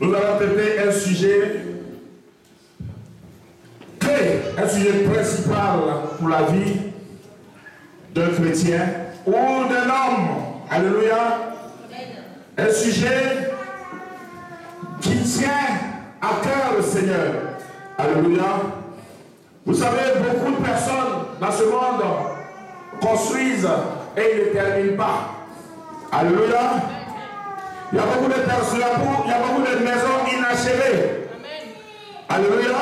nous allons traiter un sujet clé, un sujet principal pour la vie d'un chrétien ou d'un homme. Alléluia. Un sujet qui tient à cœur le Seigneur. Alléluia. Vous savez, beaucoup de personnes dans ce monde construisent et ne terminent pas. Alléluia. Il y a beaucoup de personnes, il y a beaucoup de maisons inachevées. Alléluia.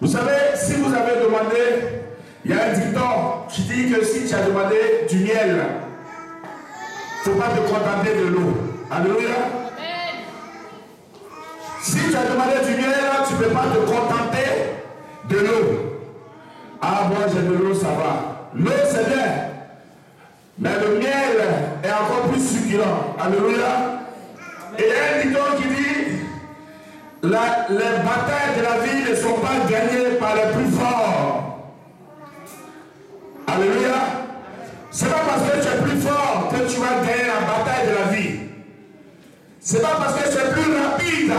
Vous savez, si vous avez demandé, il y a un dicton qui dit que si tu as demandé du miel, il ne faut pas te contenter de l'eau. Alléluia. Si tu as demandé du miel, tu ne peux pas te contenter de l'eau. Ah, moi j'ai de l'eau, ça va. L'eau c'est bien. Mais le miel est encore plus succulent. Alléluia. Et il y a un dicton qui dit les batailles de la vie ne sont pas gagnées par les plus forts. Alléluia. C'est pas parce que tu es plus fort que tu vas gagner la bataille de la vie. C'est pas parce que tu es plus rapide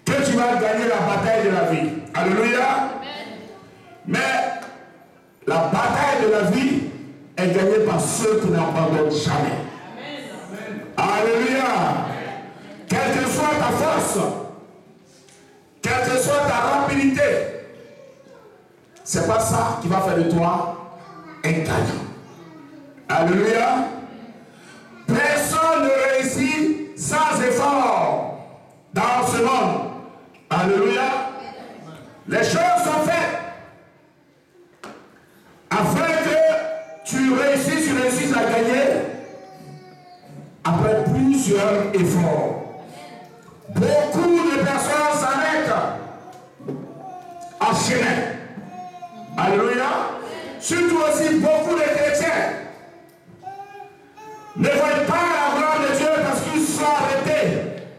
que tu vas gagner la bataille de la vie. Alléluia. Mais la bataille de la vie est gagnée par ceux qui n'abandonnent jamais. Alléluia. Quelle que soit ta force, quelle que soit ta rapidité, c'est pas ça qui va faire de toi un gagnant. Alléluia. Personne ne réussit sans effort dans ce monde. Alléluia. Les choses sont faites afin que tu réussisses à gagner après plusieurs efforts. Beaucoup de personnes s'arrêtent en chemin. Alléluia. Surtout aussi beaucoup de chrétiens ne voient pas la gloire de Dieu parce qu'ils sont arrêtés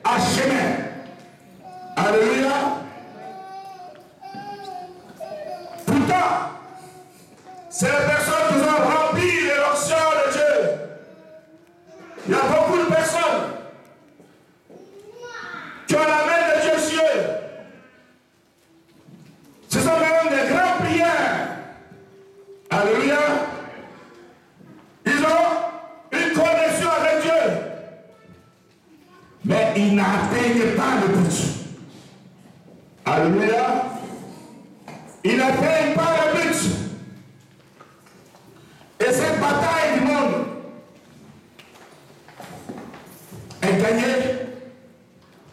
en chemin. Alléluia. Pourtant, c'est les personnes qui ont rempli les l'onction de Dieu. Il y a beaucoup de personnes qui ont la main de Dieu sur eux. Ce sont même des grandes prières. Alléluia. Ils ont une connexion avec Dieu. Mais ils n'atteignent pas le but. Alléluia. Ils n'atteignent pas le but. Et cette bataille du monde est gagnée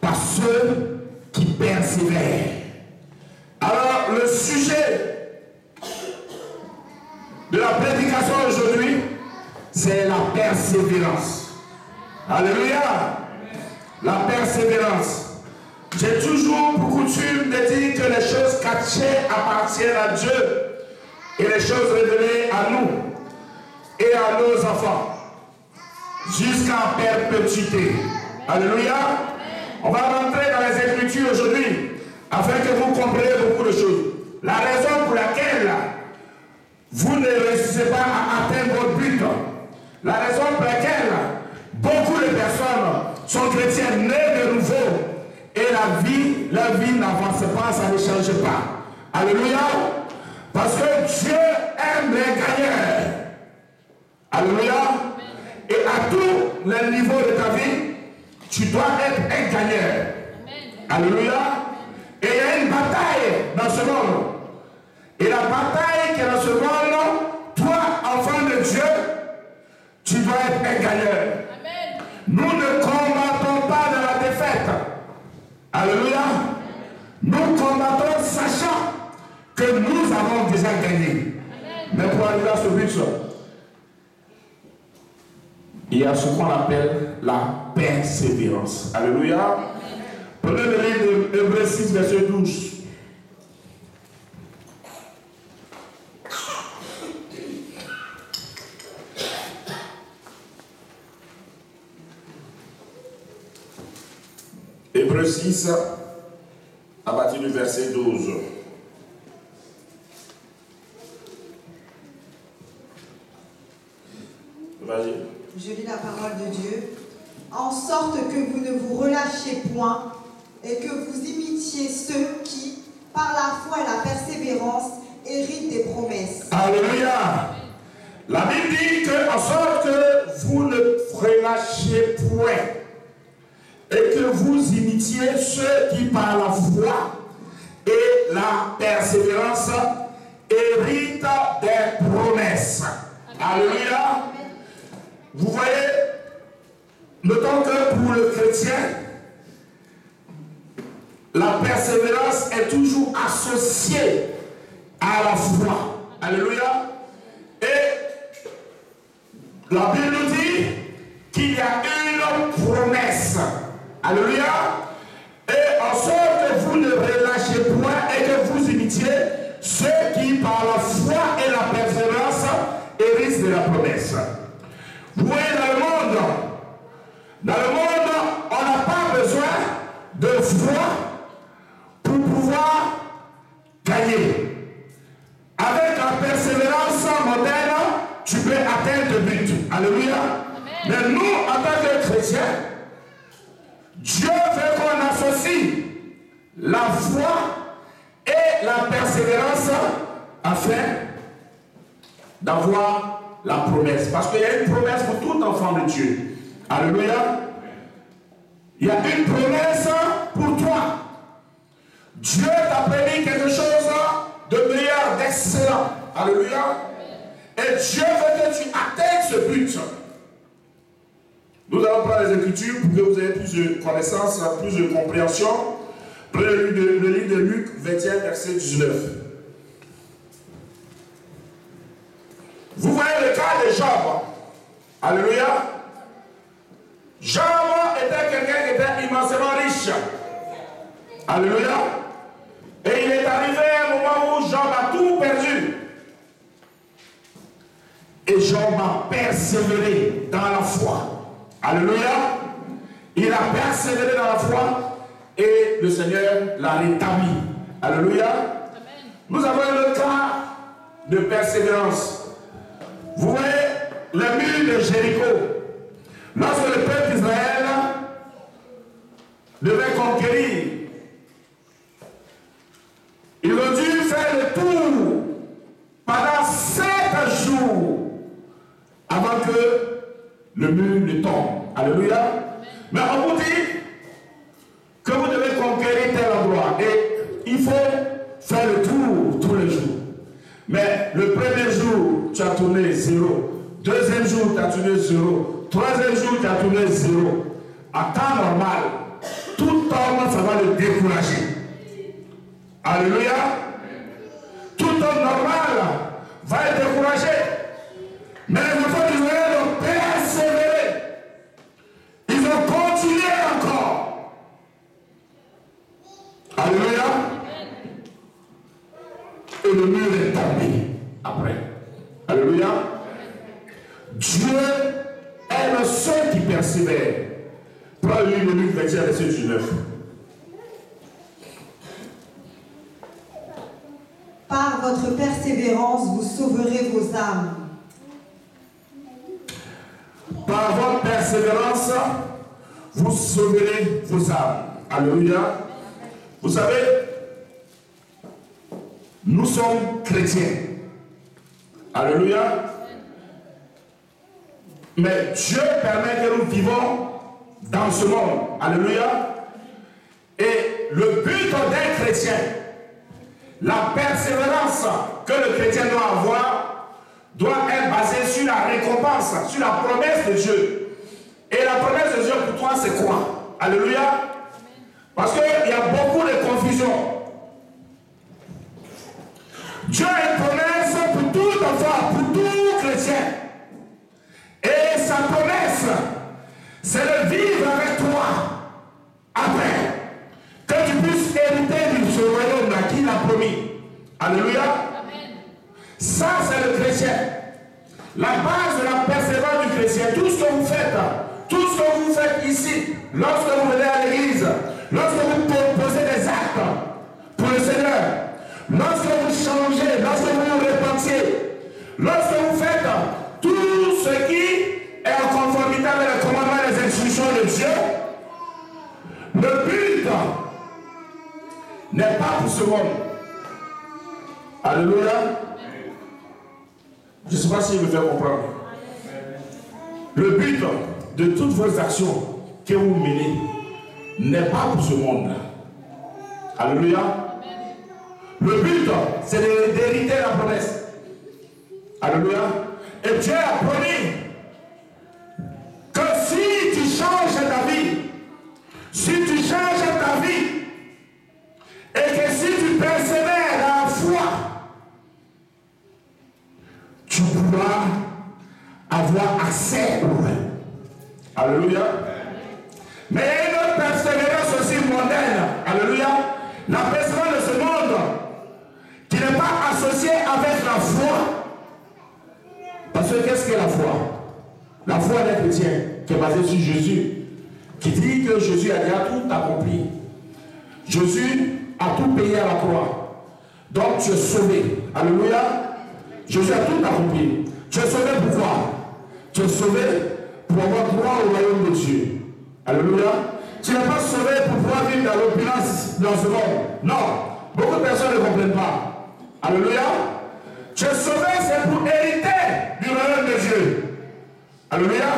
par ceux qui persévèrent. Alors, le sujet de la prédication aujourd'hui, c'est la persévérance. Alléluia. La persévérance. J'ai toujours pour coutume de dire que les choses cachées appartiennent à Dieu et les choses révélées à nous et à nos enfants jusqu'à perpétuité. Alléluia. On va rentrer dans les Écritures aujourd'hui afin que vous compreniez beaucoup de choses. La raison pour laquelle vous ne réussissez pas à atteindre votre but, la raison pour laquelle beaucoup de personnes sont chrétiennes nées de nouveau et leur vie n'avance pas, ça ne change pas. Alléluia. Parce que Dieu aime les gagnants. Alléluia. Et à tous les niveaux de ta vie, tu dois être un gagnant. Alléluia. Et il y a une bataille dans ce monde. Et la bataille qui est dans ce monde, toi, enfant de Dieu, tu dois être un gagnant. Nous ne combattons pas de la défaite. Alléluia. Nous combattons sachant que nous avons déjà gagné. Mais pour arriver à ce but, il y a ce qu'on appelle la persévérance. Alléluia. Prenez le livre de Hébreux 6, verset 12. Hébreux 6, à partir du verset 12. Je lis la parole de Dieu. En sorte que vous ne vous vous relâchiez point et que vous imitiez ceux qui, par la foi et la persévérance, héritent des promesses. Alléluia. La Bible dit que, en sorte que vous ne relâchiez point et que vous imitiez ceux qui, par la foi et la persévérance, héritent des promesses. Alléluia. Vous voyez, notons que pour le chrétien, la persévérance est toujours associée à la foi. Alléluia. Et la Bible nous dit qu'il y a une promesse. Alléluia. Et en sorte que vous ne relâchez point et que vous imitiez ceux qui, par la foi et la persévérance, héritent de la promesse. Vous voyez, dans le monde, on n'a pas besoin de foi pour pouvoir gagner. Avec la persévérance moderne, tu peux atteindre le but. Alléluia. Amen. Mais nous, en tant que chrétiens, Dieu veut qu'on associe la foi et la persévérance afin d'avoir la promesse. Parce qu'il y a une promesse pour tout enfant de Dieu. Alléluia. Il y a une promesse pour toi. Dieu t'a promis quelque chose de meilleur, d'excellent. Alléluia. Et Dieu veut que tu atteignes ce but. Nous allons prendre les Écritures pour que vous ayez plus de connaissances, plus de compréhension. Prenez le livre de Luc, 21, verset 19. Vous voyez le cas de Job. Alléluia. Job était quelqu'un qui était immensément riche. Alléluia. Et il est arrivé un moment où Job a tout perdu. Et Job a persévéré dans la foi. Alléluia. Il a persévéré dans la foi et le Seigneur l'a rétabli. Alléluia. Amen. Nous avons le cas de persévérance. Vous voyez le mur de Jéricho. Lorsque le peuple d'Israël devait conquérir, ils ont dû faire le tour pendant 7 jours avant que le mur ne tombe. Alléluia. Mais on vous dit que vous devez conquérir tel endroit et il faut faire le tour tous les jours. Mais le premier jour, tu as tourné 0. Deuxième jour, tu as tourné 0. Troisième jour, tu as tourné 0. À temps normal, tout homme, ça va le décourager. Alléluia. Tout homme normal va être découragé. Mais les enfants d'Israël ont persévéré. Ils ont continué encore. Alléluia. Et le mur est tombé après. Alléluia. Dieu est le seul qui persévère. Prends le livre de Luc 21, verset 19. Par votre persévérance, vous sauverez vos âmes. Par votre persévérance, vous sauverez vos âmes. Alléluia. Vous savez, nous sommes chrétiens. Alléluia. Mais Dieu permet que nous vivons dans ce monde. Alléluia. Et le but d'un chrétien, la persévérance que le chrétien doit avoir, doit être basée sur la récompense, sur la promesse de Dieu. Et la promesse de Dieu pour toi, c'est quoi? Alléluia. Parce qu'il y a beaucoup de confusion. Dieu a une promesse pour tout enfant, pour tout chrétien. Et sa promesse, c'est de vivre avec toi après. Que tu puisses hériter de ce royaume qu'il a promis. Alléluia. Amen. Ça, c'est le chrétien. La base de la persévérance du chrétien, tout ce que vous faites ici, lorsque vous venez à l'église, lorsque vous posez des actes pour le Seigneur, lorsque vous changez, lorsque vous vous repentiez, lorsque vous faites tout ce qui est en conformité avec les commandements et les instructions de Dieu, Le but n'est pas pour ce monde. Alléluia. Je ne sais pas si je me fais comprendre. Le but de toutes vos actions que vous menez n'est pas pour ce monde. Alléluia. Le but, c'est d'hériter la promesse. Alléluia. Et Dieu a promis que si tu changes ta vie, si tu changes ta vie, et que si tu persévères dans la foi, tu pourras avoir accès au règne. Alléluia. Mais il y a une autre persévérance aussi mondaine. Alléluia. La persévérance de ce monde qui n'est pas associée avec la foi. Parce que qu'est-ce que la foi? La foi d'un chrétien qui est basée sur Jésus, qui dit que Jésus a déjà tout accompli. Jésus a tout payé à la croix. Donc tu es sauvé. Alléluia. Jésus a tout accompli. Tu es sauvé pourquoi? Tu es sauvé pour avoir droit au royaume de Dieu. Alléluia. Tu n'es pas sauvé pour pouvoir vivre dans l'opulence dans ce monde. Non. Beaucoup de personnes ne comprennent pas. Alléluia. Tu es sauvé, c'est pour hériter du royaume de Dieu. Alléluia.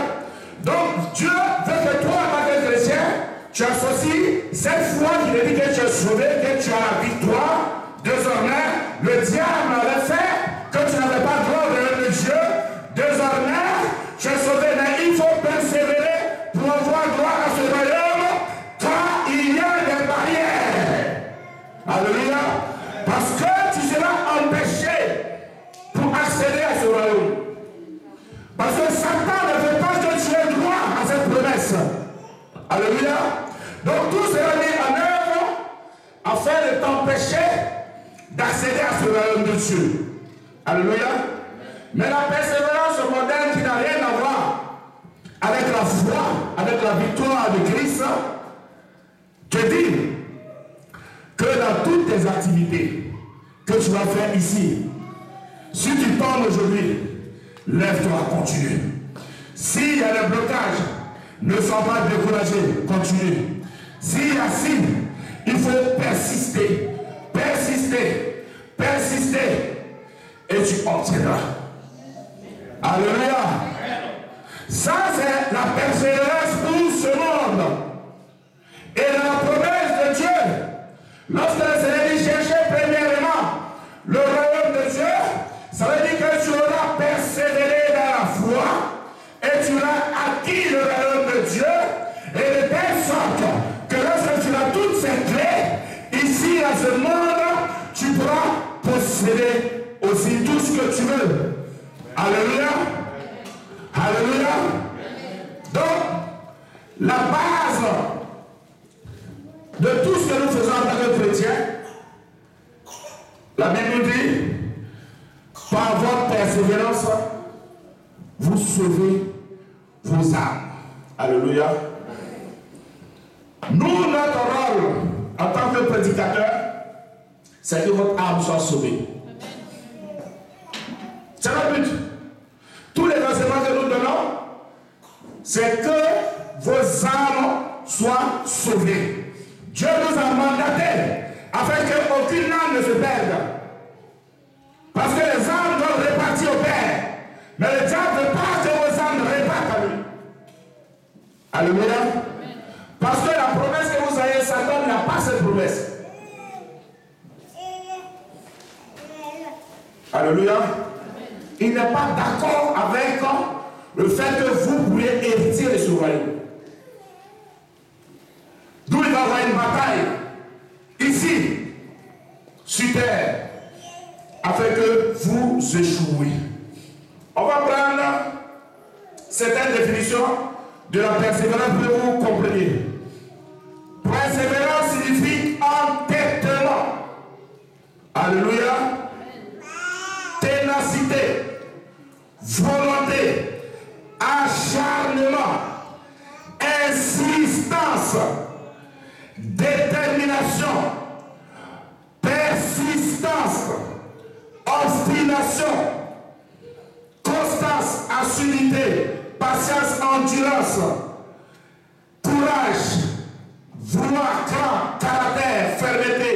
Donc Dieu veut que toi, en tant que chrétien, tu associes cette foi qui te dit que tu es sauvé, que tu as la victoire. Désormais, le diable avait fait que tu n'avais pas droit au royaume de Dieu. Désormais, tu es sauvé, mais il faut persévérer pour avoir droit à ce royaume, car il y a des barrières. Alléluia. Parce que tu seras empêché pour accéder à ce royaume. Parce que Satan ne veut pas que tu aies droit à cette promesse. Alléluia. Donc tout sera mis en œuvre afin de t'empêcher d'accéder à ce royaume de Dieu. Alléluia. Mais la persévérance moderne qui n'a rien à voir avec la foi, avec la victoire de Christ, te dit que dans toutes tes activités que tu vas faire ici, si tu tombes aujourd'hui, lève-toi, continue. S'il y a des blocages, ne sois pas découragé, continue. S'il y a signe, il faut persister, persister, persister, et tu obtiendras. Alléluia. Ça, c'est la persévérance pour ce monde. Et la promesse de Dieu, lorsque le Seigneur dit chercher premièrement le royaume de Dieu, ça veut dire que tu auras persévéré dans la foi et tu auras acquis le royaume de Dieu, et de telle sorte que lorsque tu as toutes ces clés, ici à ce monde, tu pourras posséder aussi tout ce que tu veux. Alléluia. Alléluia. Donc, la base de tout ce que nous faisons en tant que chrétiens, la Bible dit, par votre persévérance, vous sauvez vos âmes. Alléluia. Nous, notre rôle en tant que prédicateur, c'est que votre âme soit sauvée. C'est le but. Tous les enseignements que nous donnons, c'est que vos âmes soient sauvées. Dieu nous a mandatés afin qu'aucune âme ne se perde. Parce que les âmes doivent répartir au Père. Mais le diable ne veut pas que vos âmes répartent à lui. Alléluia. Parce que la promesse que vous avez, Satan n'a pas cette promesse. Alléluia. Il n'est pas d'accord avec le fait que vous pourriez hériter de ce royaume. D'où il va y avoir une bataille ici, sur terre, afin que vous échouez. On va prendre certaines définitions de la persévérance pour que vous compreniez. Persévérance signifie entêtement. Alléluia. Ténacité, volonté, acharnement, insistance, détermination, persistance, obstination, constance, assiduité, patience, endurance, courage, vouloir, cran, caractère, fermeté,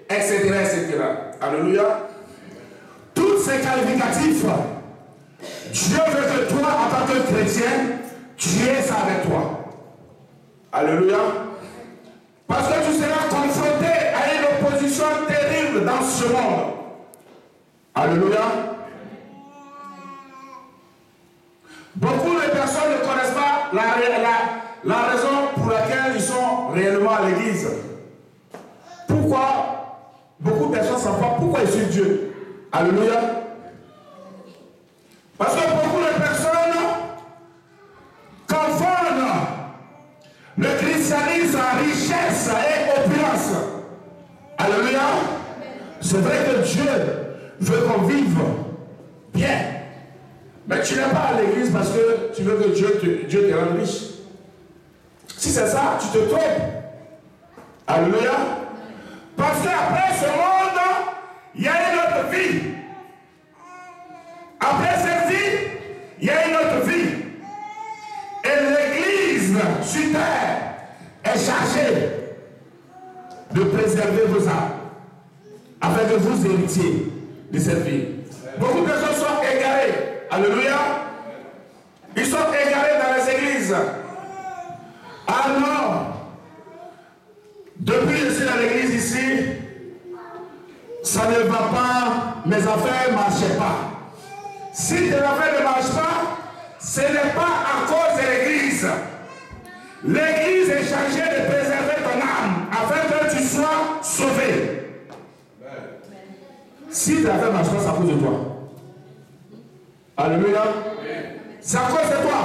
etc., etc. Alléluia. Tous ces qualificatifs, Dieu veut que toi, en tant que chrétien, tu aies ça avec toi. Alléluia. Parce que tu seras confronté à une opposition terrible dans ce monde. Alléluia. Beaucoup de personnes ne connaissent pas la raison pour laquelle ils sont réellement à l'église. Pourquoi? Beaucoup de personnes ne savent pas pourquoi ils suivent Dieu. Alléluia. Parce que beaucoup de personnes confondent le christianisme en richesse et opulence. Alléluia. C'est vrai que Dieu veut qu'on vive bien. Mais tu n'es pas à l'église parce que tu veux que Dieu te rende riche. Si c'est ça, tu te trompes. Alléluia. Parce qu'après ce monde, il y a une autre vie. Après cette vie, il y a une autre vie. Et l'église sur terre est chargée de préserver vos âmes afin que vous héritiez de cette vie. Beaucoup de personnes sont égarées. Alléluia. Ils sont égarés dans les églises. Ah non. Depuis que je suis dans l'église ici, ça ne va pas, mes affaires ne marchaient pas. Si tes affaires ne marchent pas, ce n'est pas à cause de l'église. L'église est chargée de préserver ton âme afin que tu sois sauvé. Si tes affaires ne marchent pas, c'est à cause de toi. Alléluia. C'est à cause de toi.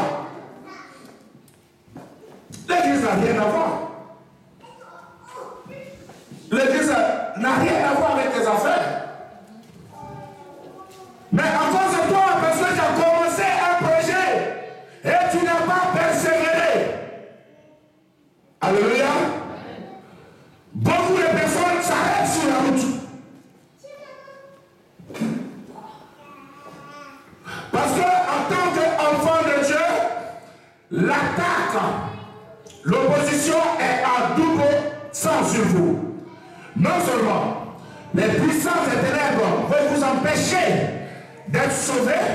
L'église n'a rien à voir. L'église n'a rien à voir avec tes affaires. Mais à cause de toi, parce que tu as commencé un projet et tu n'as pas persévéré. Alléluia. Beaucoup de personnes s'arrêtent sur la route. Parce qu'en tant qu'enfant de Dieu, l'attaque, l'opposition est à double sens sur vous. Non seulement les puissances des ténèbres veulent vous empêcher d'être sauvés,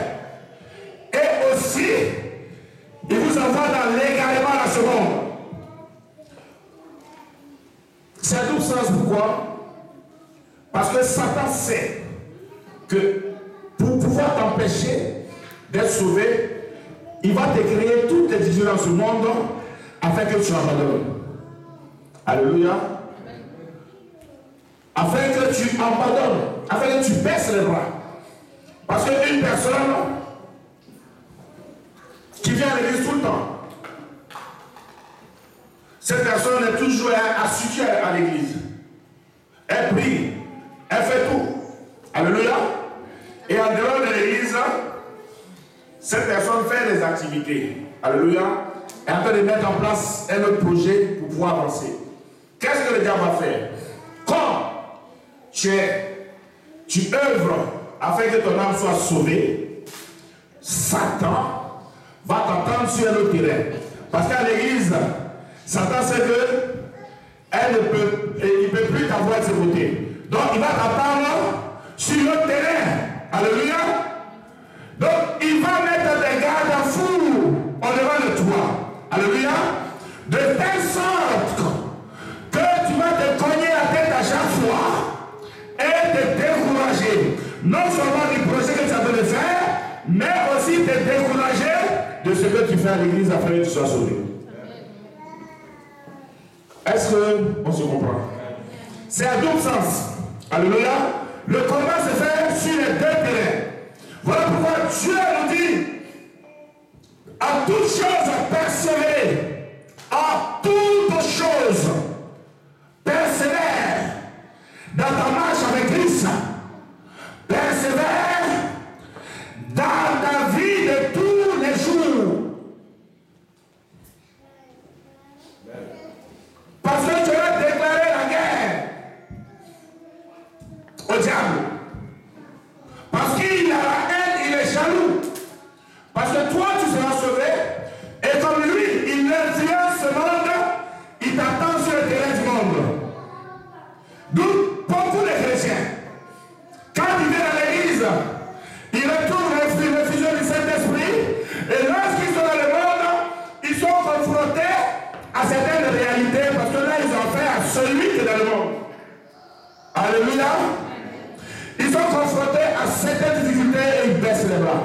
et aussi ils vous envoient dans l'égarement dans ce monde. C'est à double sens. Pourquoi? Parce que Satan sait que pour pouvoir t'empêcher d'être sauvé, il va te créer toutes les difficultés dans ce monde afin que tu abandonnes. Alléluia. Afin que tu abandonnes, afin que tu baisses les bras. Parce qu'une personne qui vient à l'église tout le temps, cette personne est toujours assidue à l'église. Elle prie, elle fait tout. Alléluia. Et en dehors de l'église, cette personne fait des activités. Alléluia. Elle est en train de mettre en place un autre projet pour pouvoir avancer. Qu'est-ce que le diable va faire? Quand tu œuvres afin que ton âme soit sauvée, Satan va t'entendre sur un autre terrain. Parce qu'à l'église, Satan sait qu'il ne peut plus t'avoir de ses côtés. Donc il va t'attendre sur l'autre terrain. Alléluia. Donc il va mettre des garde-fous en devant de toi. Alléluia. De telle sorte que tu vas te cogner la tête à chaque fois et te décourager. Non seulement du projet que tu as de faire, mais aussi te décourager de ce que tu fais à l'église afin que tu sois sauvé. Est-ce qu'on se comprend? C'est à double sens. Alléluia. Le combat se fait sur les deux terrains. Voilà pourquoi Dieu nous dit à toutes choses persévérer. À toutes choses persévère dans ta marche avec Christ. Persévère dans ta vie de tous les jours. Parce que tu vas déclarer la guerre au diable. Parce qu'il a la haine, il est jaloux. Alléluia. Ils sont confrontés à certaines difficultés et ils baissent les bras.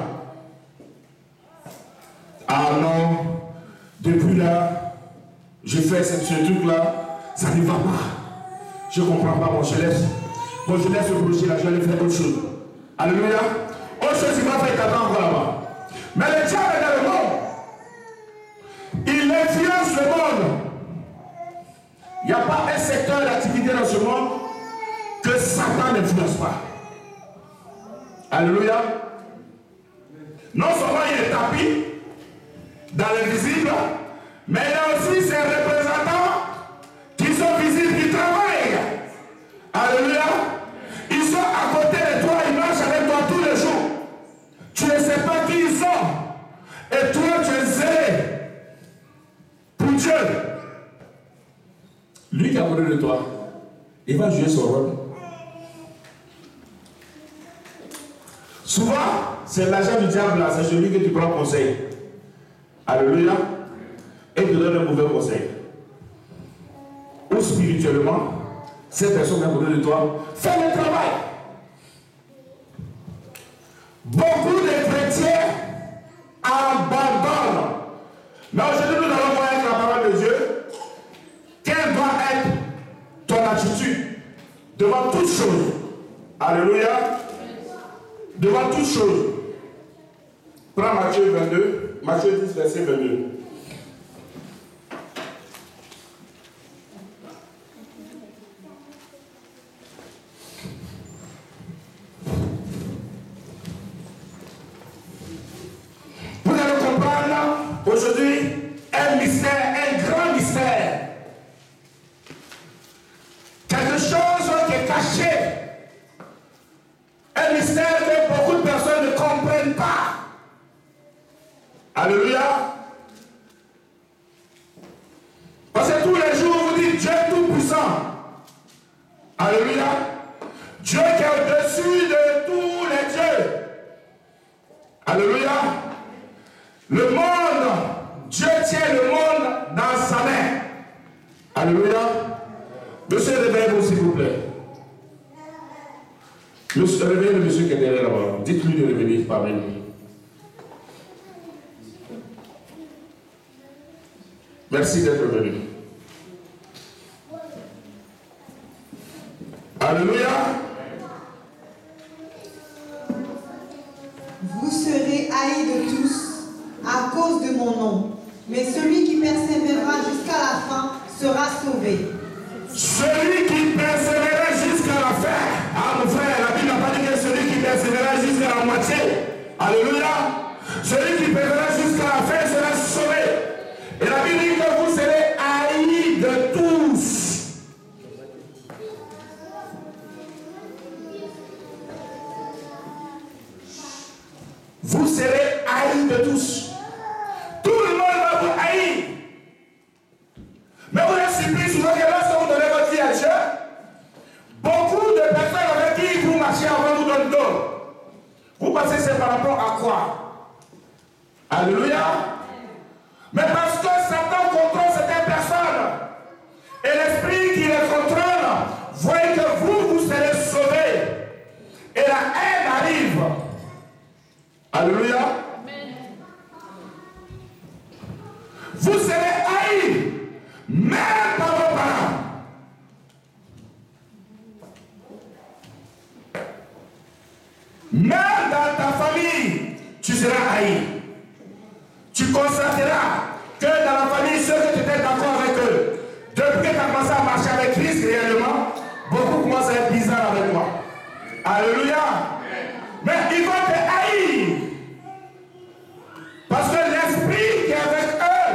Ah non, depuis là, j'ai fait ce truc-là, ça ne va pas. Je ne comprends pas, bon, je laisse le projet là, je vais aller faire autre chose. Alléluia. Autre chose, il va faire t'attendre encore là-bas. Mais le diable est dans le monde. Il influence le monde. Il n'y a pas un secteur d'activité dans ce monde que Satan n'influence pas. Alléluia. Non seulement il est tapis dans l'invisible, mais il y a aussi ses représentants qui sont visibles, qui travaillent. Alléluia. Ils sont à côté de toi, ils marchent avec toi tous les jours. Tu ne sais pas qui ils sont. Et toi, tu es zélé pour Dieu. Lui qui a côté de toi, il va jouer son rôle. Souvent, c'est l'agent du diable là, c'est celui que tu prends conseil. Alléluia. Et te donne un mauvais conseil. Ou spirituellement, cette personne qui a côté de toi fait le travail. Beaucoup de chrétiens abandonnent. Mais aujourd'hui, nous allons voir avec la parole de Dieu quelle doit être ton attitude devant toute chose. Alléluia. Devant toute chose. Prends Matthieu 22, Matthieu 10, verset 22. Vous allez comprendre aujourd'hui un mystère, un grand mystère. Quelque chose qui est caché. Un mystère que beaucoup de personnes ne comprennent pas. Alléluia. Parce que tous les jours, vous dites Dieu tout-puissant. Alléluia. Dieu qui est au-dessus de tous les dieux. Alléluia. Le monde, Dieu tient le monde dans sa main. Alléluia. Monsieur, réveillez-vous s'il vous plaît. Monsieur, réveillez le monsieur qui est derrière là-bas. Dites-lui de revenir parmi nous. Merci d'être venu. Alléluia. Vous serez haïs de tous à cause de mon nom, mais celui qui persévérera jusqu'à la fin sera sauvé. Celui qui persévérera jusqu'à la fin. Ah mon frère, la Bible n'a pas dit que celui qui persévérera jusqu'à la moitié. Alléluia. Celui qui persévérera jusqu'à la fin sera sauvé. Et la Bible dit que vous serez haïs de tous. Vous serez haïs de tous. Tout le monde va vous haïr. Mais vous êtes surpris souvent que lorsque vous donnez votre vie à Dieu, beaucoup de personnes avec qui vous marchez avant vous donnent d'or. Vous pensez que c'est par rapport à quoi? Alléluia. Mais parce que Satan contrôle certaines personnes. Et l'esprit qui les contrôle, voyez que vous serez sauvés. Et la haine arrive. Alléluia. Vous serez haïs, même par vos parents. Même dans ta famille, tu seras haï. Tu constateras que dans la famille, ceux que tu étais d'accord avec eux, depuis que tu as commencé à marcher avec Christ réellement, beaucoup commencent à être bizarres avec moi. Alléluia. Mais ils vont te haïr. Parce que l'esprit qui est avec eux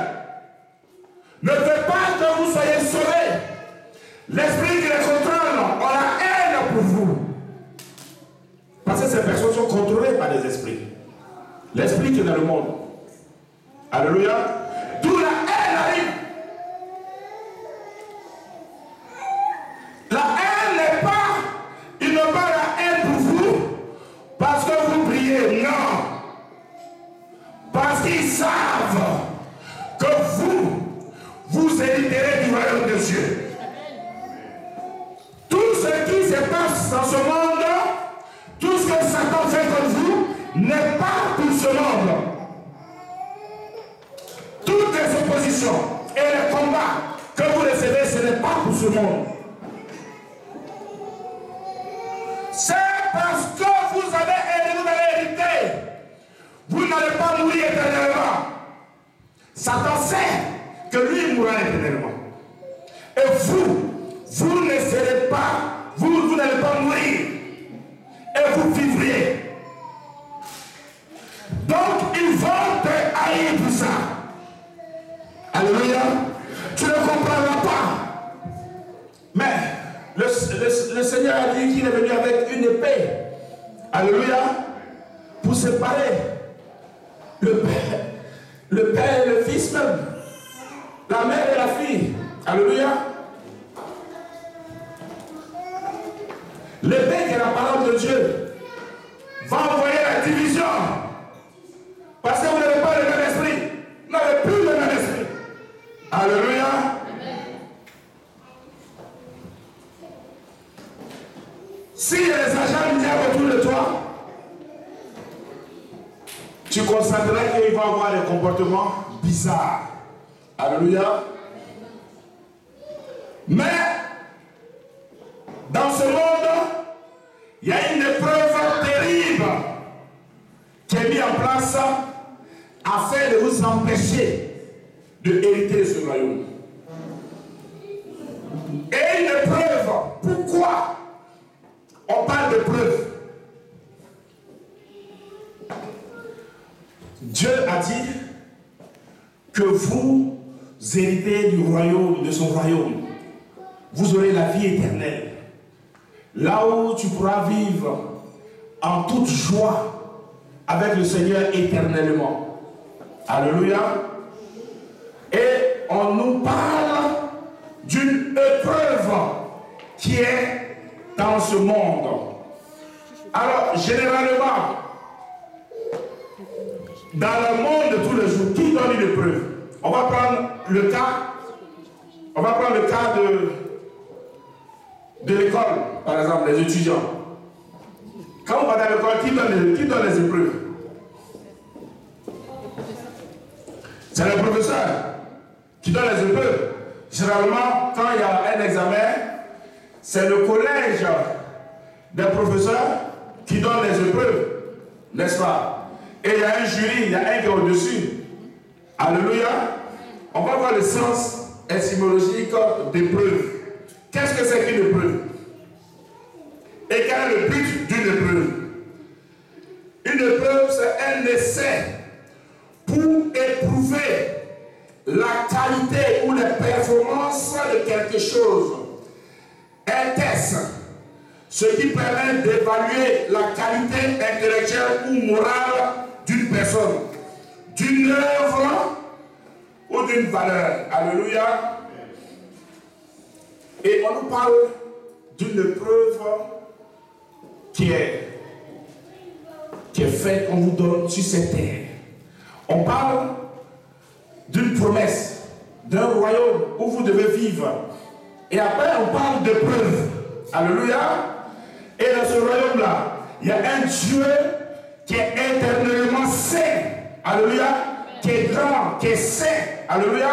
ne veut pas que vous soyez sauvés. L'esprit qui les contrôle a la haine pour vous. Parce que ces personnes sont contrôlées par des esprits. L'esprit qui est dans le monde. Alléluia. D'où la haine arrive. La haine n'est pas, ils n'ont pas la haine pour vous parce que vous priez. Non. Parce qu'ils savent que vous hériterez du royaume de Dieu. Tout ce qui se passe dans ce monde, tout ce que Satan fait contre vous n'est pas pour ce monde. Toutes les oppositions et les combats que vous recevez, ce n'est pas pour ce monde. C'est parce que vous allez hériter. Vous n'allez pas mourir éternellement. Satan sait que lui mourra éternellement. Et vous ne serez pas, vous n'allez pas mourir. Et vous vivriez. Donc ils vont te haïr pour ça. Alléluia. Tu ne comprendras pas. Mais le Seigneur a dit qu'il est venu avec une épée. Alléluia. Pour séparer le père et le fils même. La mère et la fille. Alléluia. L'épée qui est la parole de Dieu va envoyer la division. Parce que vous n'avez pas le même esprit. Vous n'avez plus le même esprit. Alléluia. S'il y a des agents du diable autour de toi, tu constateras qu'ils vont avoir des comportements bizarres. Alléluia. Mais dans ce monde, il y a une épreuve terrible qui est mise en place afin de vous empêcher de hériter ce royaume. Et une épreuve, pourquoi on parle de preuve? Dieu a dit que vous héritez du royaume, de son royaume. Vous aurez la vie éternelle. Là où tu pourras vivre en toute joie avec le Seigneur éternellement. Alléluia. Et on nous parle d'une épreuve qui est dans ce monde. Alors, généralement, dans le monde de tous les jours, qui donne une épreuve? On va prendre le cas de l'école, par exemple, les étudiants. Quand on va dans l'école, qui donne les épreuves? C'est le professeur qui donne les épreuves. Généralement, quand il y a un examen, c'est le collège des professeurs qui donne les épreuves, n'est-ce pas? Et il y a un jury, il y a un qui est au-dessus. Alléluia. On va voir le sens étymologique d'épreuve. Qu'est-ce que c'est qu'une épreuve? Et quel est le but d'une épreuve? Une épreuve, c'est un essai pour éprouver la qualité ou les performances de quelque chose. Un test, ce qui permet d'évaluer la qualité intellectuelle ou morale d'une personne, d'une œuvre ou d'une valeur. Alléluia. Et on nous parle d'une épreuve qui est faite, qu'on vous donne sur cette terre. On parle d'une promesse, d'un royaume où vous devez vivre. Et après, on parle d'épreuve. Alléluia. Et dans ce royaume-là, il y a un Dieu qui est éternellement saint. Alléluia. Qui est grand, qui est saint. Alléluia.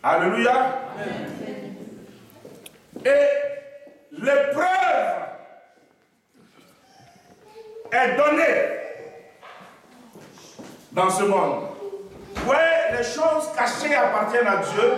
Alléluia. Et l'épreuve est donnée dans ce monde. Ouais, les choses cachées appartiennent à Dieu.